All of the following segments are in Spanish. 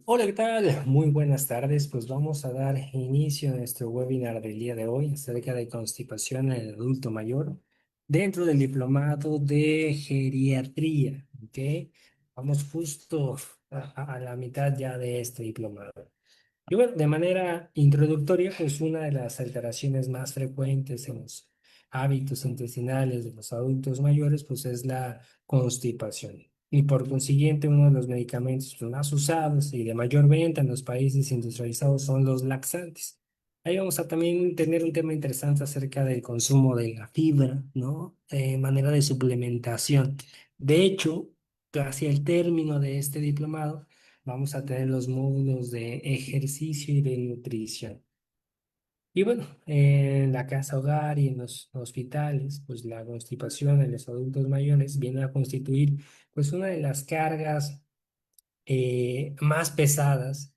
Hola, ¿qué tal? Muy buenas tardes. Pues vamos a dar inicio a nuestro webinar del día de hoy acerca de constipación en el adulto mayor dentro del diplomado de geriatría. ¿Ok? Vamos justo a la mitad ya de este diplomado. Y bueno, de manera introductoria, pues una de las alteraciones más frecuentes en los hábitos intestinales de los adultos mayores, pues es la constipación. Y por consiguiente, uno de los medicamentos pues, más usados y de mayor venta en los países industrializados son los laxantes. Ahí vamos a también tener un tema interesante acerca del consumo de la fibra, ¿no? Manera de suplementación. De hecho, hacia el término de este diplomado, vamos a tener los módulos de ejercicio y de nutrición. Y bueno, en la casa hogar y en los hospitales, pues la constipación en los adultos mayores viene a constituir pues una de las cargas más pesadas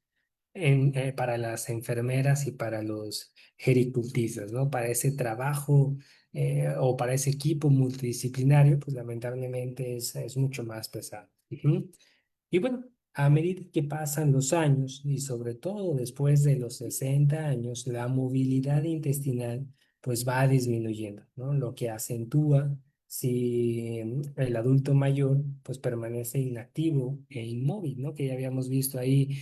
para las enfermeras y para los gericultistas, ¿no? Para ese trabajo o para ese equipo multidisciplinario, pues lamentablemente es mucho más pesado. Ujú. Y bueno, a medida que pasan los años y sobre todo después de los 60 años, la movilidad intestinal pues va disminuyendo, ¿no? Lo que acentúa si el adulto mayor pues permanece inactivo e inmóvil, ¿no? Que ya habíamos visto ahí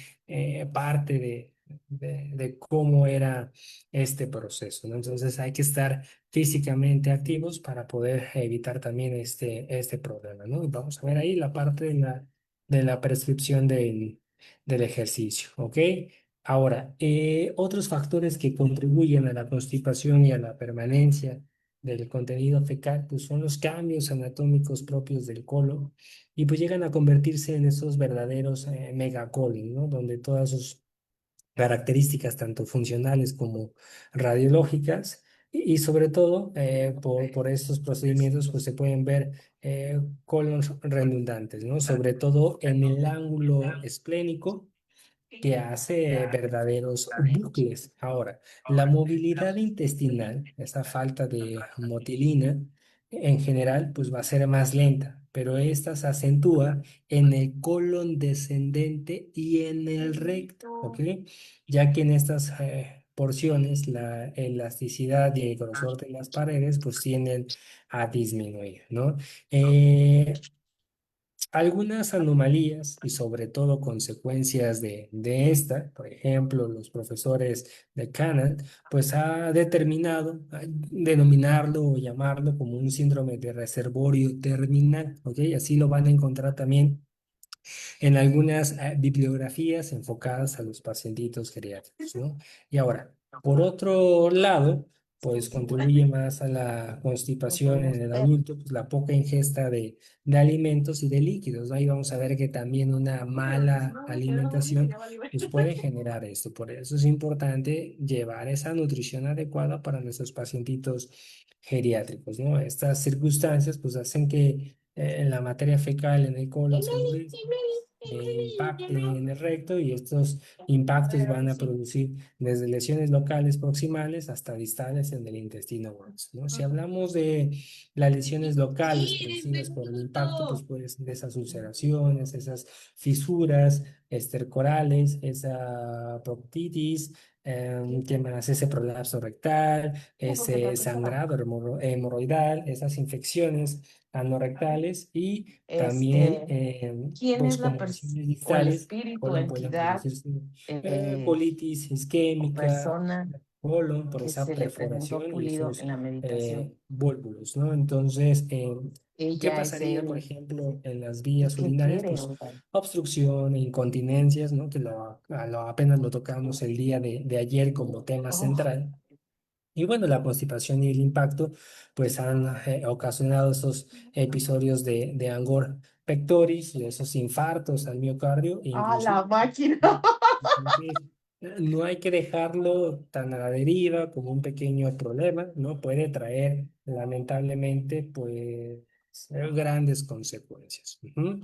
parte de cómo era este proceso, ¿no? Entonces hay que estar físicamente activos para poder evitar también este problema, ¿no? Y vamos a ver ahí la parte de la prescripción del ejercicio, ¿ok? Ahora, otros factores que contribuyen a la constipación y a la permanencia del contenido fecal, pues son los cambios anatómicos propios del colon y pues llegan a convertirse en esos verdaderos megacolon, ¿no? Donde todas sus características tanto funcionales como radiológicas y sobre todo por estos procedimientos pues se pueden ver colons redundantes, ¿no? Sobre todo en el ángulo esplénico que hace verdaderos bucles. Ahora, la movilidad intestinal, esa falta de motilina, en general, pues va a ser más lenta, pero esta se acentúa en el colon descendente y en el recto, ¿ok? Ya que en estas porciones la elasticidad y el grosor de las paredes pues tienden a disminuir, ¿no? Algunas anomalías y sobre todo consecuencias de esta, por ejemplo, los profesores de Canan, pues ha determinado denominarlo o llamarlo como un síndrome de reservorio terminal, ¿ok? Así lo van a encontrar también en algunas bibliografías enfocadas a los pacientitos geriátricos, ¿no? Y ahora, por otro lado, pues contribuye más a la constipación en el adulto, pues la poca ingesta de alimentos y de líquidos, ¿no? Ahí vamos a ver que también una mala alimentación pues puede generar esto. Por eso es importante llevar esa nutrición adecuada para nuestros pacientitos geriátricos, ¿no? Estas circunstancias pues hacen que la materia fecal en el colon se endurezca, impacte en el recto y estos impactos van a producir desde lesiones locales proximales hasta distales en el intestino grueso, ¿no? Si hablamos de las lesiones locales producidas por el impacto, pues pueden ser esas ulceraciones, esas fisuras estercorales, esa proctitis, ¿qué más? Ese prolapso rectal, ese sangrado hemorroidal, esas infecciones anorrectales y también, ¿Quién pues es la como persona lesiones o el distales, espíritu o colon pueden entidad producirse eh, colitis o isquémica, persona colon por que esa se le presentó perforación y pulido esos en la meditación? volvulos, ¿no? Entonces, ¿qué Ella es pasaría, por él. ejemplo, en las ¿Y vías qué urinarias? quiere? Pues obstrucción, incontinencias, ¿no? Que apenas lo tocamos el día de ayer como tema Oh, central. Y bueno, la constipación y el impacto pues han ocasionado esos episodios de angor pectoris y esos infartos al miocardio, ¡ah, inclusive. la máquina! Entonces, no hay que dejarlo tan a la deriva como un pequeño problema, ¿no? Puede traer lamentablemente pues grandes consecuencias. Ujú.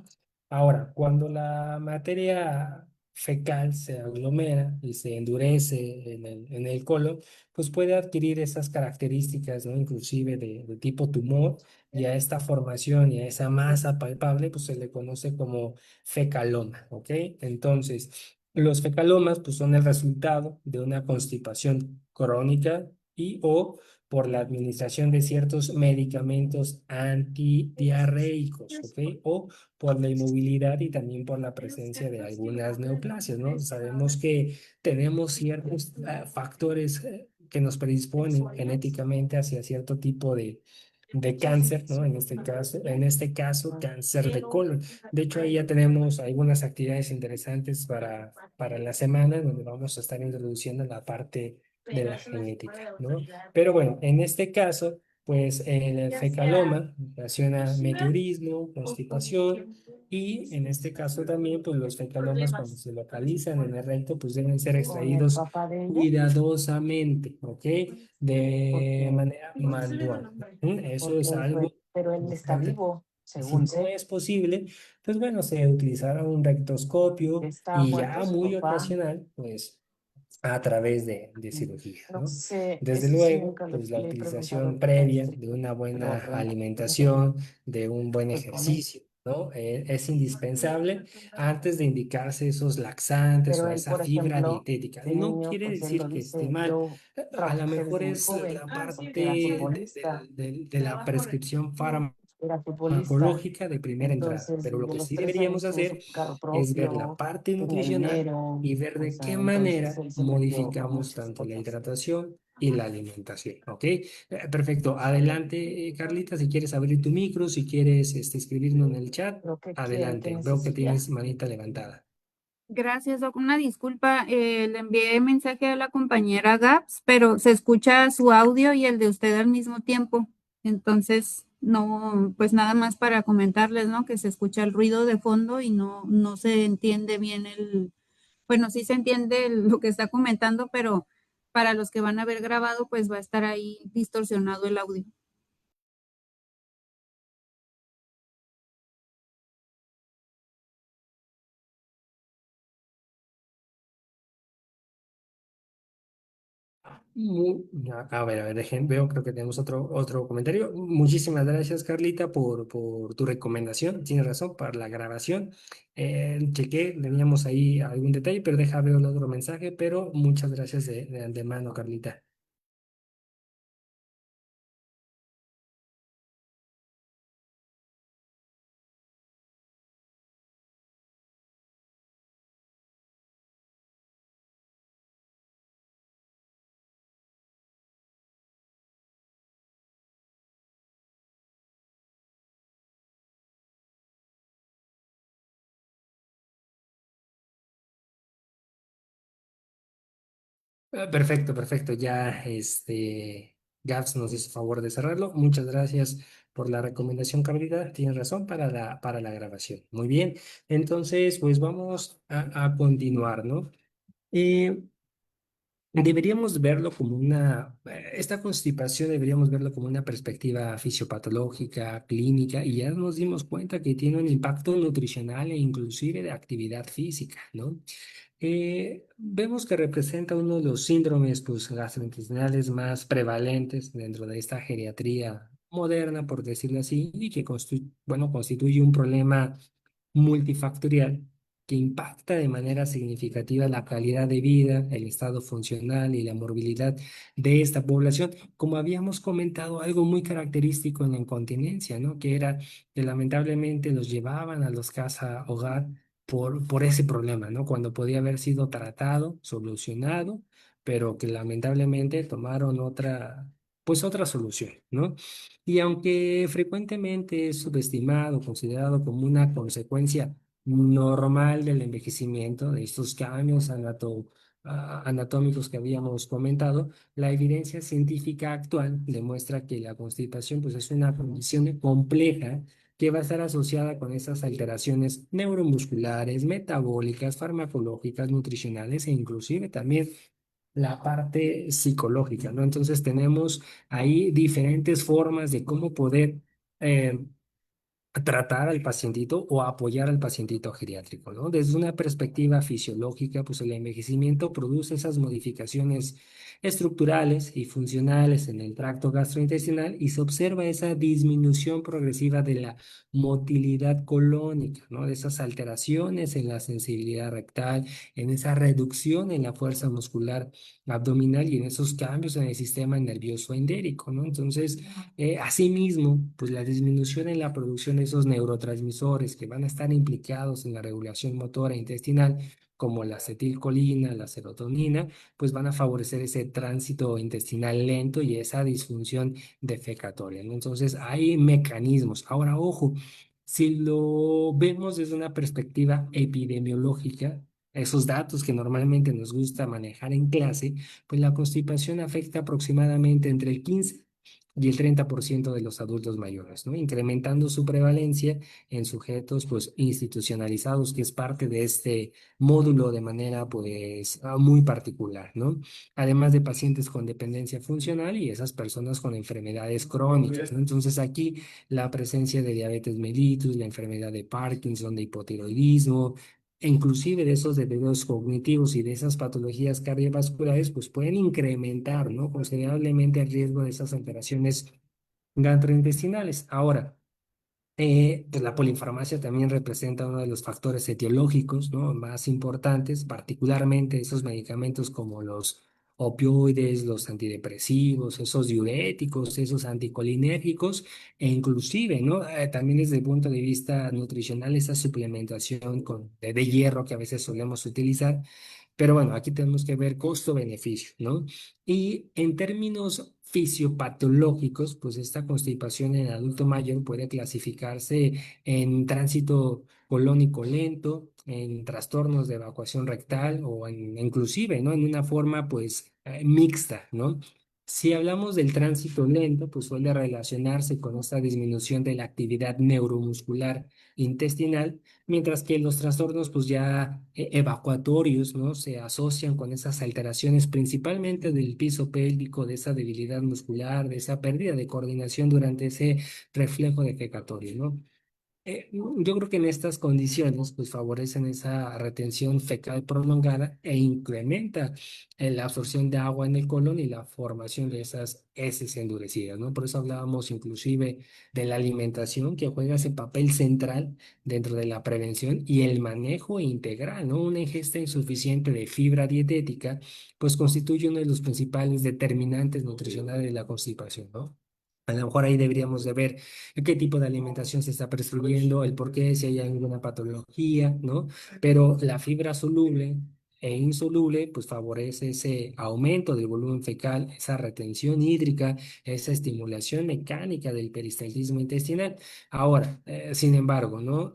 Ahora, cuando la materia fecal se aglomera y se endurece en el colon, pues puede adquirir esas características, ¿no? Inclusive de tipo tumor, y a esta formación y a esa masa palpable, pues se le conoce como fecaloma, ¿ok? Entonces, los fecalomas, pues son el resultado de una constipación crónica y o por la administración de ciertos medicamentos antidiarreicos, ¿ok? O por la inmovilidad y también por la presencia de algunas neoplasias, ¿no? Sabemos que tenemos ciertos factores que nos predisponen genéticamente hacia cierto tipo de cáncer, ¿no? En este caso, cáncer de colon. De hecho, ahí ya tenemos algunas actividades interesantes para la semana, donde vamos a estar introduciendo la parte de la genética, ¿no? Pero bueno, en este caso, pues el fecaloma ocasiona meteorismo, constipación, y en este caso también, pues los fecalomas cuando se localizan en el recto, pues deben ser con el extraídos papá de ella, cuidadosamente, ¿ok? De porque, manera manual. Eso porque es él fue, algo pero él está importante. vivo, Y si según no sé, es posible, pues bueno, se utilizará un rectoscopio está y muerto ya su muy papá. ocasional, pues a través de Mm, cirugía, No ¿no? sé, Desde eso sí luego, nunca pues la le he preguntado utilización al papá previa este, de una pero buena bueno, alimentación, de un buen pues con él. ejercicio, ¿no? Es indispensable antes de indicarse esos laxantes Pero o él, esa por fibra ejemplo, dietética. de No niño, quiere pues él decir lo que esté dice, mal. yo A lo trabajé mejor desde muy es joven, la parte era futbolista, de la prescripción era futbolista, farmacológica de primera entrada, entonces pero lo desde que los sí 3 años deberíamos tuvo hacer su carro es ver la propio, parte tenía nutricional dinero, y ver o de qué sea, entonces manera él se metió a modificamos muchas tanto la cosas. hidratación y la alimentación, ¿ok? Perfecto. Adelante, Carlita, si quieres abrir tu micro, si quieres escribirnos en el chat, ¿Pero qué quiere? ¿Qué adelante. Veo que necesita? tienes manita levantada. Gracias, Doc. Una disculpa, le envié mensaje a la compañera Gaps, pero se escucha su audio y el de usted al mismo tiempo. Entonces, no, pues nada más para comentarles, ¿no? Que se escucha el ruido de fondo y no se entiende bien bueno, sí se entiende lo que está comentando, pero para los que van a ver grabado, pues va a estar ahí distorsionado el audio. A ver, veo, creo que tenemos otro comentario. Muchísimas gracias, Carlita, por tu recomendación. Tienes razón, para la grabación. Chequé, teníamos ahí algún detalle, pero deja ver el otro mensaje, pero muchas gracias de antemano, Carlita. Perfecto, perfecto. Ya Gaps nos hizo favor de cerrarlo. Muchas gracias por la recomendación, Carlita. Tienes razón para la grabación. Muy bien. Entonces, pues vamos a continuar, ¿no? Eh, Deberíamos verlo como esta constipación deberíamos verlo como una perspectiva fisiopatológica, clínica, y ya nos dimos cuenta que tiene un impacto nutricional e inclusive de actividad física, ¿no? Vemos que representa uno de los síndromes pues, gastrointestinales más prevalentes dentro de esta geriatría moderna, por decirlo así, y que bueno, constituye un problema multifactorial que impacta de manera significativa la calidad de vida, el estado funcional y la morbilidad de esta población. Como habíamos comentado, algo muy característico en la incontinencia, ¿no? Que era que lamentablemente los llevaban a los casa hogar por ese problema, ¿no? Cuando podía haber sido tratado, solucionado, pero que lamentablemente tomaron pues otra solución, ¿no? Y aunque frecuentemente es subestimado, considerado como una consecuencia normal del envejecimiento, de estos cambios anatómicos que habíamos comentado, la evidencia científica actual demuestra que la constipación pues, es una condición compleja que va a estar asociada con esas alteraciones neuromusculares, metabólicas, farmacológicas, nutricionales e inclusive también la parte psicológica, ¿no? Entonces tenemos ahí diferentes formas de cómo poder eh, tratar al pacientito o apoyar al pacientito geriátrico, ¿no? Desde una perspectiva fisiológica, pues el envejecimiento produce esas modificaciones estructurales y funcionales en el tracto gastrointestinal y se observa esa disminución progresiva de la motilidad colónica, ¿no? De esas alteraciones en la sensibilidad rectal, en esa reducción en la fuerza muscular abdominal y en esos cambios en el sistema nervioso endérico, ¿no? Entonces, asimismo, pues la disminución en la producción de esos neurotransmisores que van a estar implicados en la regulación motora intestinal, como la acetilcolina, la serotonina, pues van a favorecer ese tránsito intestinal lento y esa disfunción defecatoria, ¿no? Entonces, hay mecanismos. Ahora, ojo, si lo vemos desde una perspectiva epidemiológica, esos datos que normalmente nos gusta manejar en clase, pues la constipación afecta aproximadamente entre el 15 y el 30% de los adultos mayores, ¿no? Incrementando su prevalencia en sujetos pues institucionalizados, que es parte de este módulo de manera pues muy particular, ¿no? Además de pacientes con dependencia funcional y esas personas con enfermedades crónicas, ¿no? Entonces aquí la presencia de diabetes mellitus, la enfermedad de Parkinson, de hipotiroidismo, e inclusive de esos deteriores cognitivos y de esas patologías cardiovasculares, pues pueden incrementar, ¿no? Considerablemente el riesgo de esas alteraciones gastrointestinales. Ahora, pues la polinfarmacia también representa uno de los factores etiológicos, ¿no? Más importantes, particularmente esos medicamentos como los opioides, los antidepresivos, esos diuréticos, esos anticolinérgicos, e inclusive, ¿no? También desde el punto de vista nutricional, esa suplementación de hierro que a veces solemos utilizar. Pero bueno, aquí tenemos que ver costo-beneficio, ¿no? Y en términos fisiopatológicos, pues esta constipación en el adulto mayor puede clasificarse en tránsito colónico lento, en trastornos de evacuación rectal o inclusive, ¿no? En una forma pues mixta, ¿no? Si hablamos del tránsito lento, pues suele relacionarse con esta disminución de la actividad neuromuscular intestinal, mientras que los trastornos pues ya evacuatorios, ¿no? Se asocian con esas alteraciones principalmente del piso pélvico, de esa debilidad muscular, de esa pérdida de coordinación durante ese reflejo defecatorio, ¿no? Yo creo que en estas condiciones pues favorecen esa retención fecal prolongada e incrementa la absorción de agua en el colon y la formación de esas heces endurecidas, ¿no? Por eso hablábamos inclusive de la alimentación que juega ese papel central dentro de la prevención y el manejo integral, ¿no? Una ingesta insuficiente de fibra dietética pues constituye uno de los principales determinantes nutricionales de la constipación, ¿no? A lo mejor ahí deberíamos de ver qué tipo de alimentación se está prescribiendo, el por qué, si hay alguna patología, ¿no? Pero la fibra soluble e insoluble, pues favorece ese aumento del volumen fecal, esa retención hídrica, esa estimulación mecánica del peristaltismo intestinal. Ahora, sin embargo, ¿no?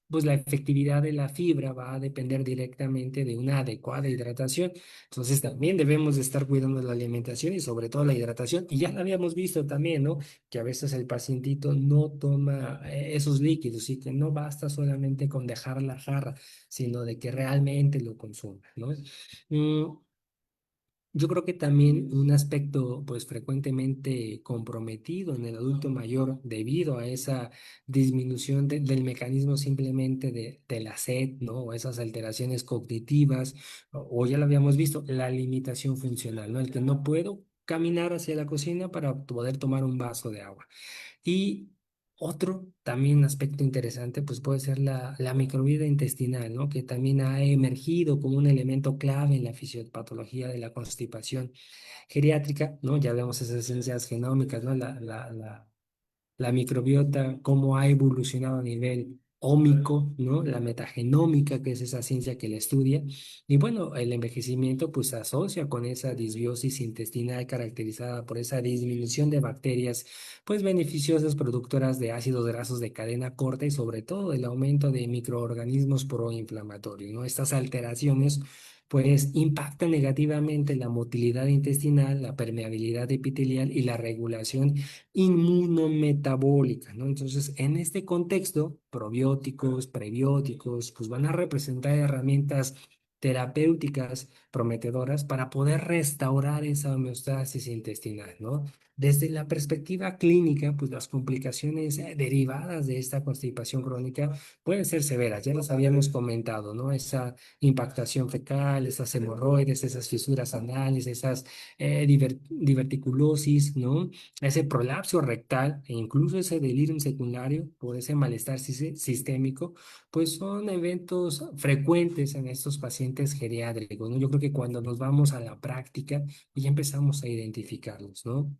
Pues la efectividad de la fibra va a depender directamente de una adecuada hidratación. Entonces también debemos de estar cuidando la alimentación y sobre todo la hidratación. Y ya lo habíamos visto también, ¿no? Que a veces el pacientito no toma esos líquidos y que no basta solamente con dejar la jarra, sino de que realmente lo consuma, ¿no? Mm, yo creo que también un aspecto pues frecuentemente comprometido en el adulto mayor debido a esa disminución del mecanismo simplemente de la sed, ¿no? O esas alteraciones cognitivas, o ya lo habíamos visto, la limitación funcional, ¿no? El que no puedo caminar hacia la cocina para poder tomar un vaso de agua. Y otro también aspecto interesante, pues puede ser la microbiota intestinal, ¿no? Que también ha emergido como un elemento clave en la fisiopatología de la constipación geriátrica, ¿no? Ya vemos esas ciencias genómicas, ¿no? La microbiota, cómo ha evolucionado a nivel ómico, ¿no? La metagenómica, que es esa ciencia que la estudia. Y bueno, el envejecimiento pues se asocia con esa disbiosis intestinal caracterizada por esa disminución de bacterias pues beneficiosas productoras de ácidos grasos de cadena corta y sobre todo el aumento de microorganismos proinflamatorios, ¿no? Estas alteraciones pues impactan negativamente la motilidad intestinal, la permeabilidad epitelial y la regulación inmunometabólica, ¿no? Entonces, en este contexto, probióticos, prebióticos, pues van a representar herramientas terapéuticas prometedoras para poder restaurar esa homeostasis intestinal, ¿no? Desde la perspectiva clínica, pues las complicaciones derivadas de esta constipación crónica pueden ser severas, ya las habíamos comentado, ¿no? Esa impactación fecal, esas hemorroides, esas fisuras anales, esas diverticulosis, ¿no? Ese prolapso rectal e incluso ese delirium secundario por ese malestar sistémico, pues son eventos frecuentes en estos pacientes geriátricos, ¿no? Yo creo que cuando nos vamos a la práctica, ya empezamos a identificarlos, ¿no?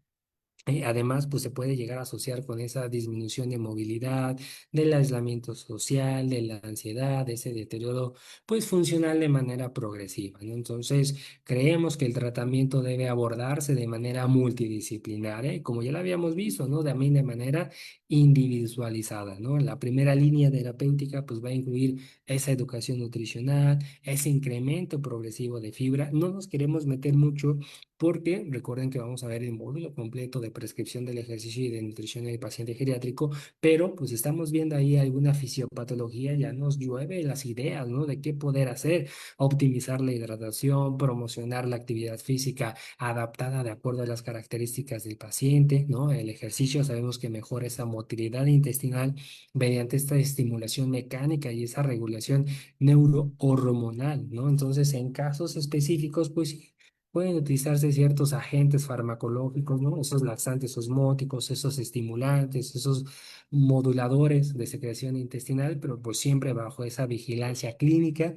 Además, pues se puede llegar a asociar con esa disminución de movilidad, del aislamiento social, de la ansiedad, de ese deterioro, pues funcional de manera progresiva, ¿no? Entonces, creemos que el tratamiento debe abordarse de manera multidisciplinaria y como ya lo habíamos visto, ¿no? También de manera individualizada, ¿no? La primera línea terapéutica, pues va a incluir esa educación nutricional, ese incremento progresivo de fibra. No nos queremos meter mucho porque recuerden que vamos a ver el módulo completo de prescripción del ejercicio y de nutrición en el paciente geriátrico, pero pues si estamos viendo ahí alguna fisiopatología, ya nos llueve las ideas, ¿no? De qué poder hacer, optimizar la hidratación, promocionar la actividad física adaptada de acuerdo a las características del paciente, ¿no? El ejercicio sabemos que mejora esa motilidad intestinal mediante esta estimulación mecánica y esa regulación neurohormonal, ¿no? Entonces, en casos específicos, pues pueden utilizarse ciertos agentes farmacológicos, ¿no? Esos laxantes osmóticos, esos estimulantes, esos moduladores de secreción intestinal, pero pues siempre bajo esa vigilancia clínica,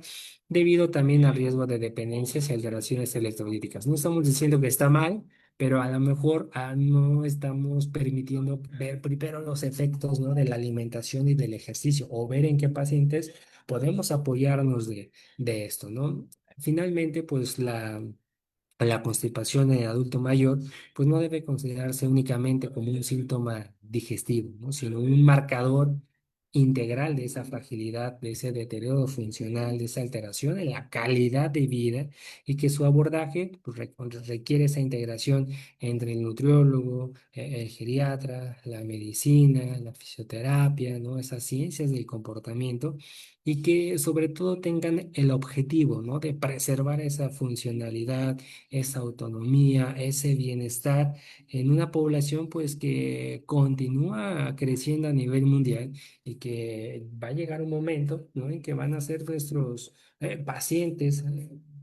debido también al riesgo de dependencias y alteraciones electrolíticas. No estamos diciendo que está mal, pero a lo mejor no estamos permitiendo ver primero los efectos, ¿no? De la alimentación y del ejercicio, o ver en qué pacientes podemos apoyarnos de esto, ¿no? Finalmente, pues la constipación en el adulto mayor, pues no debe considerarse únicamente como un síntoma digestivo, ¿no? Sino un marcador integral de esa fragilidad, de ese deterioro funcional, de esa alteración en la calidad de vida y que su abordaje pues, requiere esa integración entre el nutriólogo, el geriatra, la medicina, la fisioterapia, ¿no? Esas ciencias del comportamiento y que sobre todo tengan el objetivo, ¿no? De preservar esa funcionalidad, esa autonomía, ese bienestar en una población pues que continúa creciendo a nivel mundial y que va a llegar un momento, ¿no? En que van a ser nuestros pacientes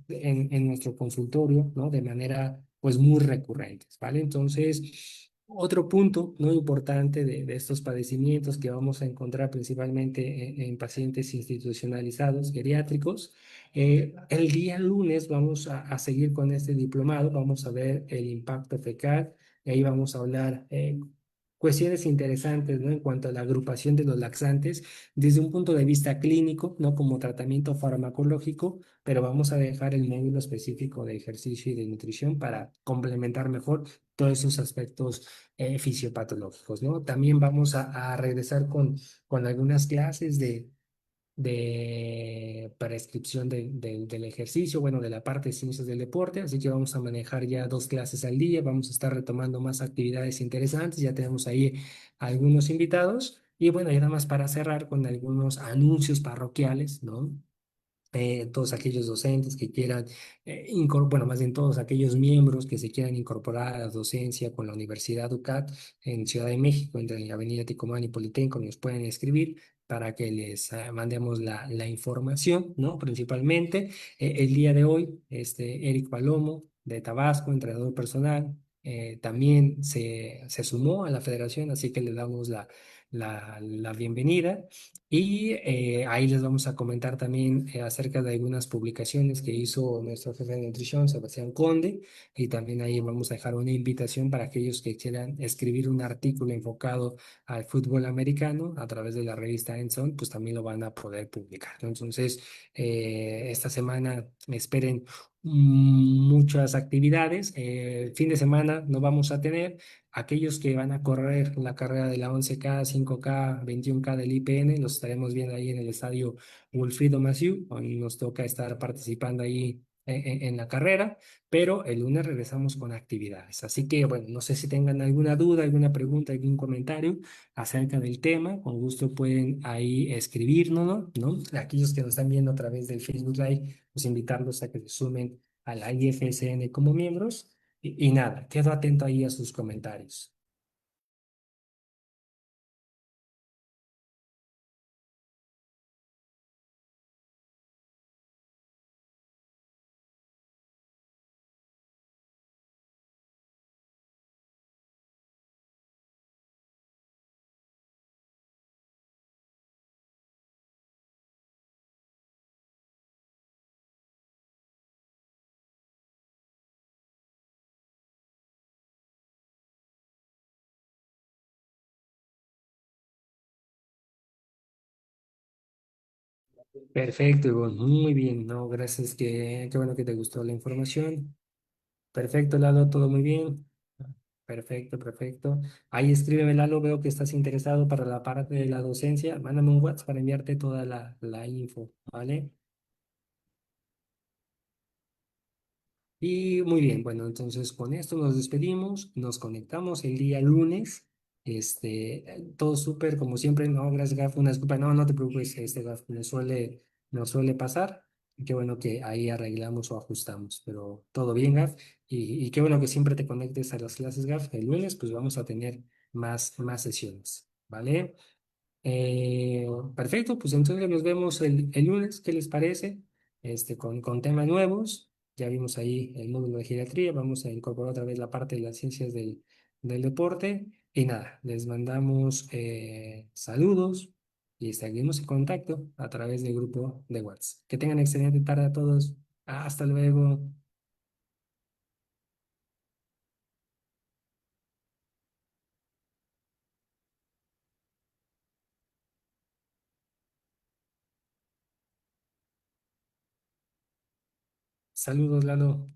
en nuestro consultorio, ¿no? De manera pues muy recurrentes, ¿vale? Entonces, otro punto muy importante de estos padecimientos que vamos a encontrar principalmente en pacientes institucionalizados geriátricos, el día lunes vamos a seguir con este diplomado, vamos a ver el impacto fecal, y ahí vamos a hablar cuestiones interesantes, ¿no? En cuanto a la agrupación de los laxantes desde un punto de vista clínico, no como tratamiento farmacológico, pero vamos a dejar el módulo específico de ejercicio y de nutrición para complementar mejor todos esos aspectos fisiopatológicos, ¿no? También vamos a regresar con algunas clases de prescripción del ejercicio, bueno, de la parte de ciencias del deporte, así que vamos a manejar ya 2 clases al día, vamos a estar retomando más actividades interesantes, ya tenemos ahí algunos invitados y bueno, y nada más para cerrar con algunos anuncios parroquiales, ¿no? Todos aquellos docentes que quieran, bueno, más bien todos aquellos miembros que se quieran incorporar a la docencia con la Universidad UCAT en Ciudad de México, entre la Avenida Ticomán y Politenco, nos pueden escribir para que les mandemos la información, ¿no? Principalmente, el día de hoy, Eric Palomo, de Tabasco, entrenador personal, también se sumó a la federación, así que le damos la bienvenida. Y ahí les vamos a comentar también acerca de algunas publicaciones que hizo nuestro jefe de nutrición, Sebastián Conde, y también ahí vamos a dejar una invitación para aquellos que quieran escribir un artículo enfocado al fútbol americano a través de la revista Enson, pues también lo van a poder publicar, ¿no? Entonces, esta semana esperen muchas actividades. Fin de semana no vamos a tener. Aquellos que van a correr la carrera de la 11K, 5K, 21K del IPN, los estaremos viendo ahí en el estadio Wilfrido Massieu. Hoy nos toca estar participando ahí en la carrera, pero el lunes regresamos con actividades. Así que, bueno, no sé si tengan alguna duda, alguna pregunta, algún comentario acerca del tema. Con gusto pueden ahí escribirnos, ¿no? Aquellos que nos están viendo a través del Facebook Live, pues invitarlos a que se sumen a la IFSN como miembros. Y nada, quedo atento ahí a sus comentarios. Perfecto, Ivonne, muy bien, no, gracias, qué bueno que te gustó la información. Perfecto, Lalo, todo muy bien. Perfecto, perfecto. Ahí escríbeme, Lalo, veo que estás interesado para la parte de la docencia. Mándame un WhatsApp para enviarte toda la info, ¿vale? Y muy bien, bueno, entonces con esto nos despedimos, nos conectamos el día lunes. Todo súper, como siempre, no, gracias, Gaf, una disculpa, no, no te preocupes, Gaf, nos suele pasar. Y qué bueno que ahí arreglamos o ajustamos, pero todo bien, Gaf. Y qué bueno que siempre te conectes a las clases, Gaf. El lunes, pues vamos a tener más sesiones, ¿vale? Eh, Perfecto, pues entonces nos vemos el lunes, ¿qué les parece? Con temas nuevos. Ya vimos ahí el módulo de geriatría, vamos a incorporar otra vez la parte de las ciencias del deporte. Y nada, les mandamos saludos y seguimos en contacto a través del grupo de WhatsApp. Que tengan excelente tarde a todos. Hasta luego. Saludos, Lalo.